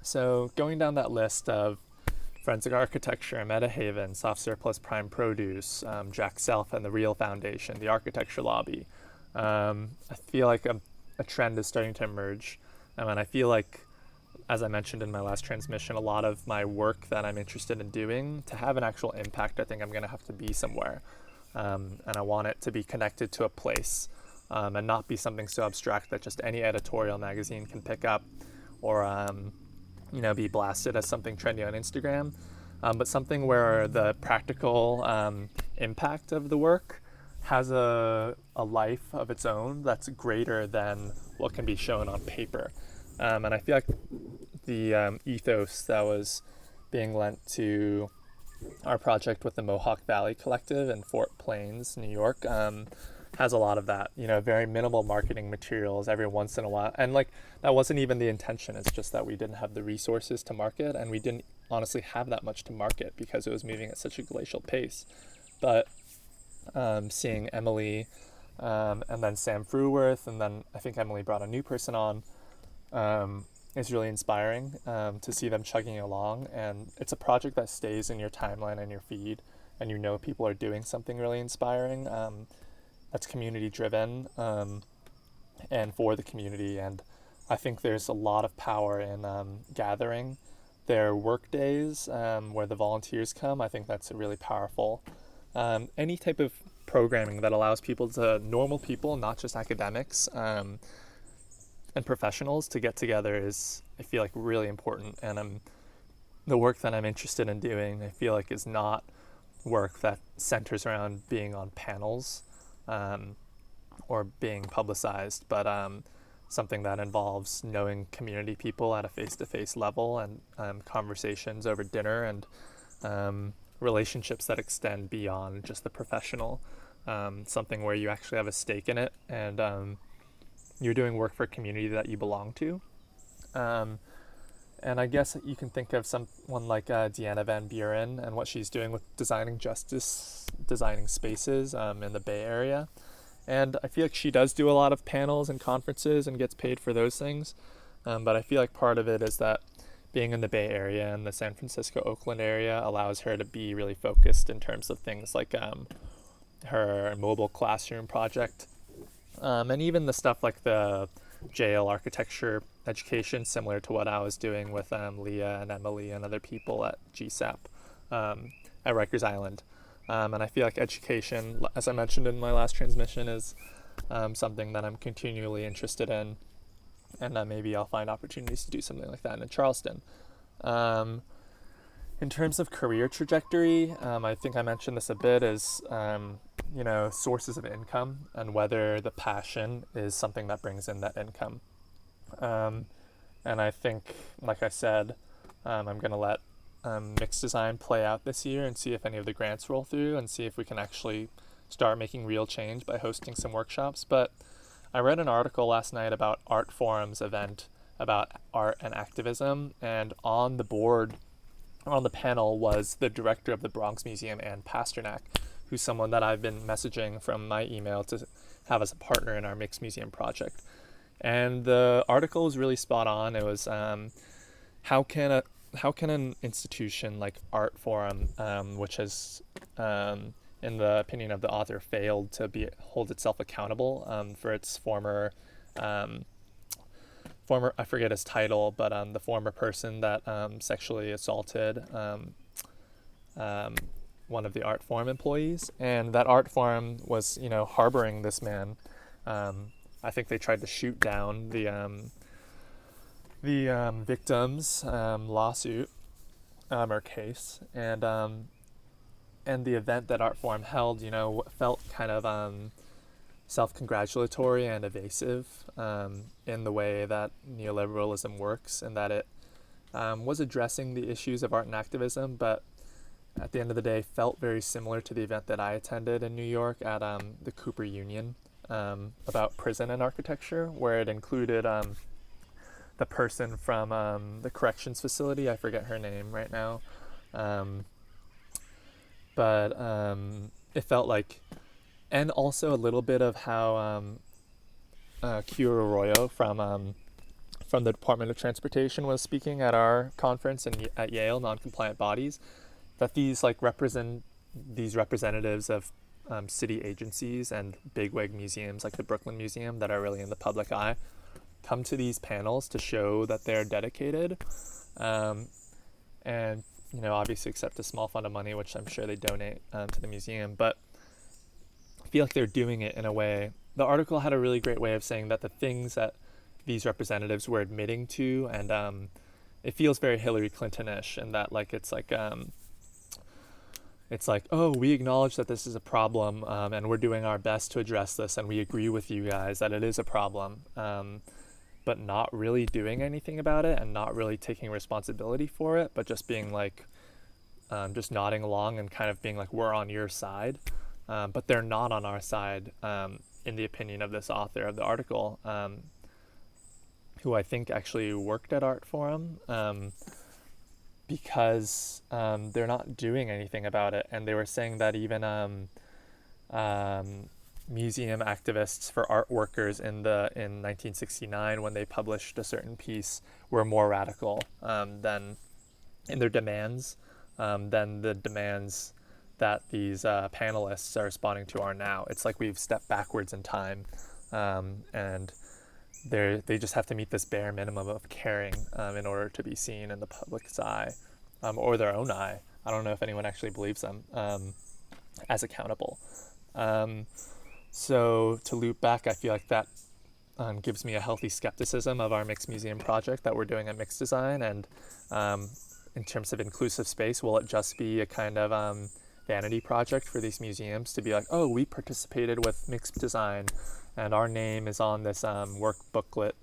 So going down that list of Forensic Architecture, MetaHaven, Soft Surplus Prime Produce, Jack Self and the Real Foundation, the Architecture Lobby, I feel like a trend is starting to emerge. And I feel like, as I mentioned in my last transmission, a lot of my work that I'm interested in doing, to have an actual impact, I think I'm going to have to be somewhere. And I want it to be connected to a place, and not be something so abstract that just any editorial magazine can pick up, or be blasted as something trendy on Instagram, but something where the practical impact of the work has a life of its own that's greater than what can be shown on paper. And I feel like the ethos that was being lent to our project with the Mohawk Valley Collective in Fort Plains, New York, has a lot of that, very minimal marketing materials every once in a while. And that wasn't even the intention. It's just that we didn't have the resources to market, and we didn't honestly have that much to market because it was moving at such a glacial pace. But seeing Emily, and then Sam Fruworth, and then I think Emily brought a new person on, is really inspiring, to see them chugging along. And it's a project that stays in your timeline and your feed, and people are doing something really inspiring, that's community driven, and for the community. And I think there's a lot of power in gathering their work days, where the volunteers come. I think that's really powerful. Any type of programming that allows normal people, not just academics, and professionals, to get together is, I feel like, really important. And the work that I'm interested in doing, I feel like, is not work that centers around being on panels, or being publicized, but something that involves knowing community people at a face-to-face level, and conversations over dinner, and relationships that extend beyond just the professional, something where you actually have a stake in it, and you're doing work for a community that you belong to. And I guess you can think of someone like Deanna Van Buren and what she's doing with designing justice, designing spaces in the Bay Area. And I feel like she does do a lot of panels and conferences and gets paid for those things. But I feel like part of it is that being in the Bay Area and the San Francisco, Oakland area allows her to be really focused in terms of things like her mobile classroom project, and even the stuff like the jail architecture education, similar to what I was doing with Leah and Emily and other people at GSAP, at Rikers Island. And I feel like education, as I mentioned in my last transmission, is something that I'm continually interested in, and maybe I'll find opportunities to do something like that in Charleston. In terms of career trajectory, I think I mentioned this a bit, is sources of income, and whether the passion is something that brings in that income. And I think, like I said, I'm going to let mixed design play out this year and see if any of the grants roll through, and see if we can actually start making real change by hosting some workshops. But I read an article last night about Artforum's event about art and activism, and on the panel was the director of the Bronx Museum, Ann Pasternak, who's someone that I've been messaging from my email to have as a partner in our mixed museum project. And the article was really spot on. It was how can an institution like Artforum, which has, in the opinion of the author, failed to hold itself accountable for its former, I forget his title, but the former person that sexually assaulted one of the Artforum employees, and that Artforum was, harboring this man. I think they tried to shoot down the victim's lawsuit or case, and the event that Artforum held, felt kind of self-congratulatory and evasive in the way that neoliberalism works, and that it was addressing the issues of art and activism, but at the end of the day felt very similar to the event that I attended in New York at the Cooper Union, about prison and architecture, where it included the person from the corrections facility. I forget her name right now, but it felt like, and also a little bit of how Kira Arroyo from the Department of Transportation was speaking at our conference at Yale, non-compliant bodies, that these representatives of city agencies and bigwig museums like the Brooklyn Museum that are really in the public eye come to these panels to show that they're dedicated, and obviously accept a small fund of money, which I'm sure they donate to the museum. But I feel like they're doing it in a way. The article had a really great way of saying that the things that these representatives were admitting to, and it feels very Hillary Clinton-ish, and that it's like, oh, we acknowledge that this is a problem, and we're doing our best to address this, and we agree with you guys that it is a problem, but not really doing anything about it and not really taking responsibility for it, but just being like, just nodding along and kind of being like, we're on your side. But they're not on our side, in the opinion of this author of the article, who I think actually worked at Artforum, because they're not doing anything about it. And they were saying that even museum activists for art workers in 1969, when they published a certain piece, were more radical than in their demands than the demands that these panelists are responding to are now. It's like we've stepped backwards in time, and they just have to meet this bare minimum of caring in order to be seen in the public's eye, or their own eye. I don't know if anyone actually believes them as accountable. So to loop back, I feel like that gives me a healthy skepticism of our mixed museum project that we're doing at Mixed Design. And in terms of inclusive space, will it just be a kind of vanity project for these museums to be like, oh, we participated with Mixed Design and our name is on this work booklet,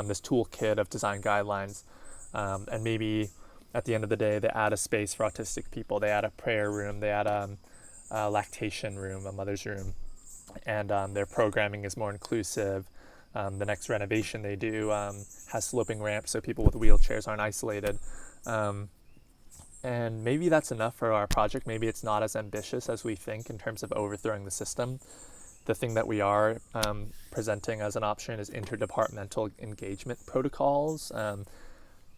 this toolkit of design guidelines, and maybe at the end of the day they add a space for autistic people, they add a prayer room, they add a lactation room, a mother's room, and their programming is more inclusive. The next renovation they do has sloping ramps so people with wheelchairs aren't isolated. And maybe that's enough for our project. Maybe it's not as ambitious as we think in terms of overthrowing the system. The thing that we are presenting as an option is interdepartmental engagement protocols, and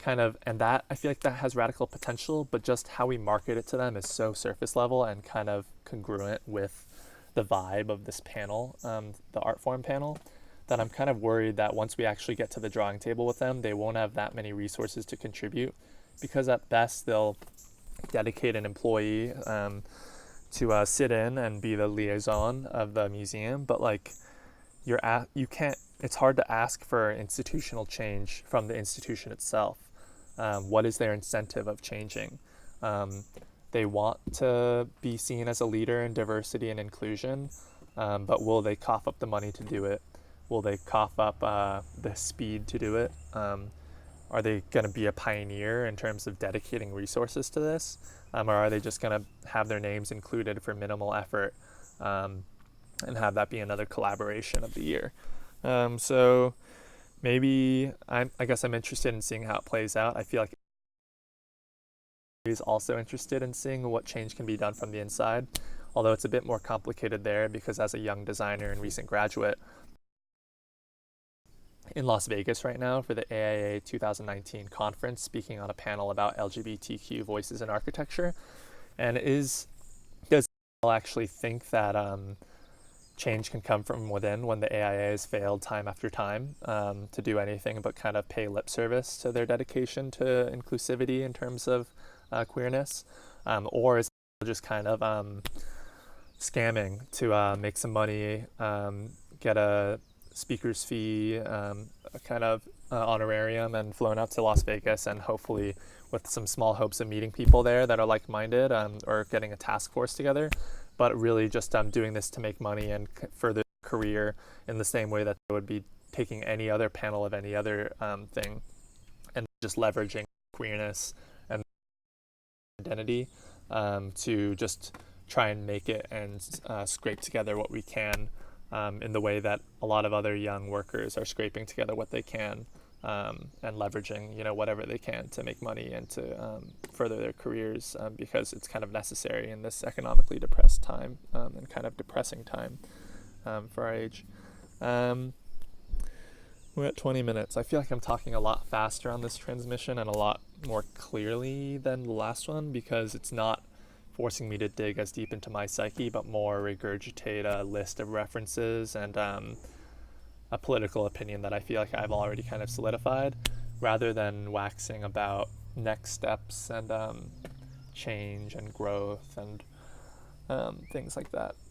that I feel like that has radical potential, but just how we market it to them is so surface level and kind of congruent with the vibe of this panel, the Artforum panel, that I'm kind of worried that once we actually get to the drawing table with them, they won't have that many resources to contribute, because at best they'll dedicate an employee to sit in and be the liaison of the museum, but like you can't. It's hard to ask for institutional change from the institution itself. What is their incentive of changing? They want to be seen as a leader in diversity and inclusion, but will they cough up the money to do it? Will they cough up the speed to do it? Are they going to be a pioneer in terms of dedicating resources to this? Or are they just going to have their names included for minimal effort and have that be another collaboration of the year? So maybe I guess I'm interested in seeing how it plays out. I feel like he's also interested in seeing what change can be done from the inside, although it's a bit more complicated there because as a young designer and recent graduate, in Las Vegas right now for the AIA 2019 conference, speaking on a panel about LGBTQ voices in architecture. And does I'll actually think that change can come from within when the AIA has failed time after time to do anything but kind of pay lip service to their dedication to inclusivity in terms of queerness, or is it just kind of scamming to make some money, get a speaker's fee, a kind of honorarium, and flown out to Las Vegas, and hopefully with some small hopes of meeting people there that are like-minded, or getting a task force together, but really just doing this to make money and further career in the same way that they would be taking any other panel of any other thing, and just leveraging queerness and identity to just try and make it and scrape together what we can, in the way that a lot of other young workers are scraping together what they can, and leveraging, whatever they can to make money and to further their careers, because it's kind of necessary in this economically depressed time, and kind of depressing time for our age. We're at 20 minutes. I feel like I'm talking a lot faster on this transmission and a lot more clearly than the last one, because it's not forcing me to dig as deep into my psyche, but more regurgitate a list of references and a political opinion that I feel like I've already kind of solidified, rather than waxing about next steps and change and growth and things like that.